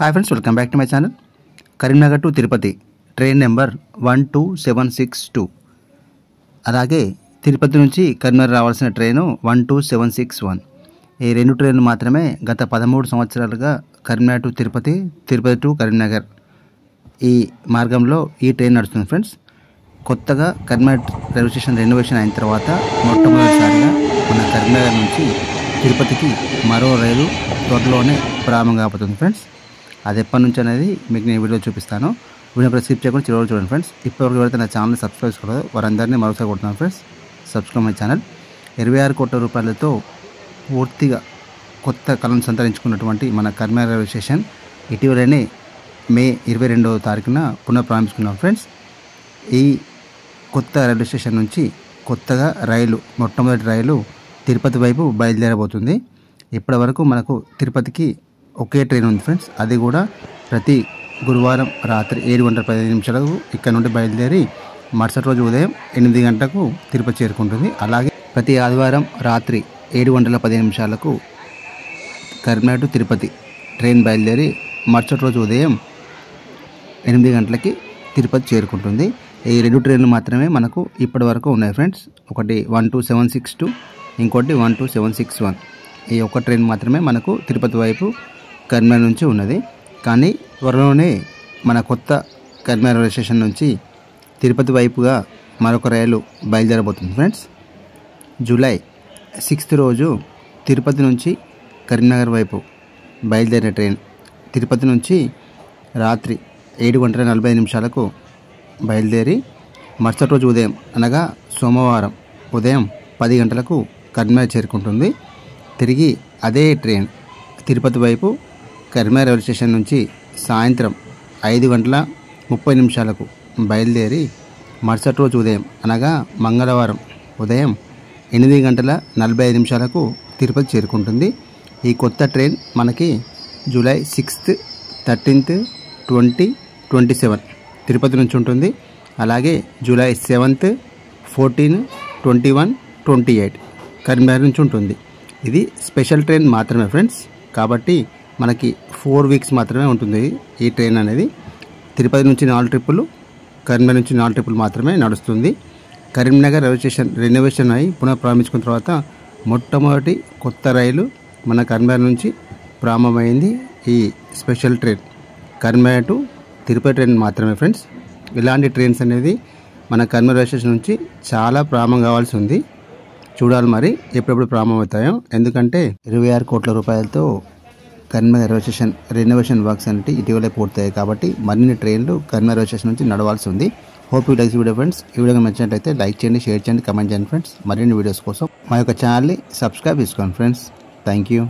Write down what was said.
Hi friends, welcome back to my channel. Karimnagar to Tirupati train number 12762. అలాగే తిరుపతి నుంచి కరీంనగర్ రావాల్సిన train 12761. ఈ రెండు ట్రైన్లు మాత్రమే గత 13 సంవత్సరాలుగా కరీంనగర్ టు తిరుపతి, తిరుపతి టు కరీంనగర్ ఈ మార్గంలో ఈ ట్రైన్ నడుస్తుంది ఫ్రెండ్స్. కొత్తగా కరీంనగర్ రైల్వే స్టేషన్ రెనోవేషన్ అయిన తర్వాత మొట్టమొదటిసారిగా మన కరీంనగర్ నుంచి తిరుపతికి మరో రైలు త్వరలోనే ప్రారంభం కాబోతుంది ఫ్రెండ్స్. అది ఎప్పటి నుంచి అనేది మీకు నేను వీడియో చూపిస్తాను. వీడియో స్కిప్ చేయకుండా చివరి చూడండి ఫ్రెండ్స్. ఇప్పటివరకు ఎవరైతే నా ఛానల్ సబ్స్క్రైబ్ చేసుకోలేదు వారందరినీ మరోసారి కొడుతున్నాను ఫ్రెండ్స్. Subscribe my channel. 26 కోట్ల రూపాయలతో పూర్తిగా కొత్త కళను సంతరించుకున్నటువంటి మన కరీంనగర్ రైల్వే స్టేషన్ ఇటీవలనే మే 22వ తారీఖున పునఃప్రారంభించుకున్నాం ఫ్రెండ్స్. ఈ కొత్త రైల్వే స్టేషన్ నుంచి కొత్తగా మొట్టమొదటి రైలు తిరుపతి వైపు బయలుదేరబోతుంది. ఇప్పటి వరకు మనకు తిరుపతికి ఒకే ట్రైన్ ఉంది ఫ్రెండ్స్. అది కూడా ప్రతి గురువారం రాత్రి 7:15 ఇక్కడ నుండి బయలుదేరి మరుసటి రోజు ఉదయం 8 గంటలకు తిరుపతి చేరుకుంటుంది. అలాగే ప్రతి ఆదివారం రాత్రి 7:15 కరీంనగర్ టు తిరుపతి ట్రైన్ బయలుదేరి మరుసటి రోజు ఉదయం 8 గంటలకి తిరుపతి చేరుకుంటుంది. ఈ రెండు ట్రైన్లు మాత్రమే మనకు ఇప్పటి వరకు ఉన్నాయి ఫ్రెండ్స్. ఒకటి 12762, ఇంకోటి 12761. ఈ ఒక్క ట్రైన్ మాత్రమే మనకు తిరుపతి వైపు కరీంనగర్ నుంచి ఉన్నది. కానీ త్వరలోనే మన కొత్త కరీంనగర్ రైల్వే స్టేషన్ నుంచి తిరుపతి వైపుగా మరొక రైలు బయలుదేరబోతుంది ఫ్రెండ్స్. జూలై 6th రోజు తిరుపతి నుంచి కరీంనగర్ వైపు బయలుదేరిన ట్రైన్ తిరుపతి నుంచి రాత్రి 7:45 బయలుదేరి మరుసటి రోజు ఉదయం అనగా సోమవారం ఉదయం 10 గంటలకు కరీంనగర్ చేరుకుంటుంది. తిరిగి అదే ట్రైన్ తిరుపతి వైపు కరీంనగర్ రైల్వే స్టేషన్ నుంచి సాయంత్రం 5:30 బయలుదేరి మరుసటి రోజు ఉదయం అనగా మంగళవారం ఉదయం 8:45 తిరుపతి చేరుకుంటుంది. ఈ కొత్త ట్రైన్ మనకి జూలై 6th, 13th, 20, 27 తిరుపతి నుంచి ఉంటుంది. అలాగే జూలై 7th, 14, 21, 28 కరీంనగర్ నుంచి ఉంటుంది. ఇది స్పెషల్ ట్రైన్ మాత్రమే ఫ్రెండ్స్. కాబట్టి మనకి 4 వీక్స్ మాత్రమే ఉంటుంది ఈ ట్రైన్ అనేది. తిరుపతి నుంచి 4 ట్రిప్పులు, కరీంనగర్ నుంచి 4 ట్రిప్పులు మాత్రమే నడుస్తుంది. కరీంనగర్ రైల్వే స్టేషన్ రెనోవేషన్ అయి పునఃప్రారంభించుకున్న తర్వాత మొట్టమొదటి కొత్త రైలు మన కరీంనగర్ నుంచి ప్రారంభమైంది. ఈ special train Karimnagar to Tirupati train మాత్రమే ఫ్రెండ్స్. ఇలాంటి ట్రైన్స్ అనేది మన కరీంనగర్ రైల్వే స్టేషన్ నుంచి చాలా ప్రారంభం కావాల్సి ఉంది. చూడాలి మరి ఎప్పుడెప్పుడు ప్రారంభం అవుతాయో. ఎందుకంటే 26 కోట్ల రూపాయలతో Karimnagar railway station renovation works అనేవి ఇటీవలే పూర్తయ్యాయి. కాబట్టి మరిన్ని ట్రైన్లు కరీంనగర్ రైల్వే స్టేషన్ నుంచి నడవాల్సి ఉంది. Hope you like video friends. ఈ వీడియో నచ్చినట్లయితే లైక్ చేయండి, షేర్ చేయండి, కమెంట్ చేయండి ఫ్రెండ్స్. మరిన్ని వీడియోస్ కోసం మా యొక్క ఛానల్ని సబ్స్క్రైబ్ చేసుకోండి ఫ్రెండ్స్. Thank you.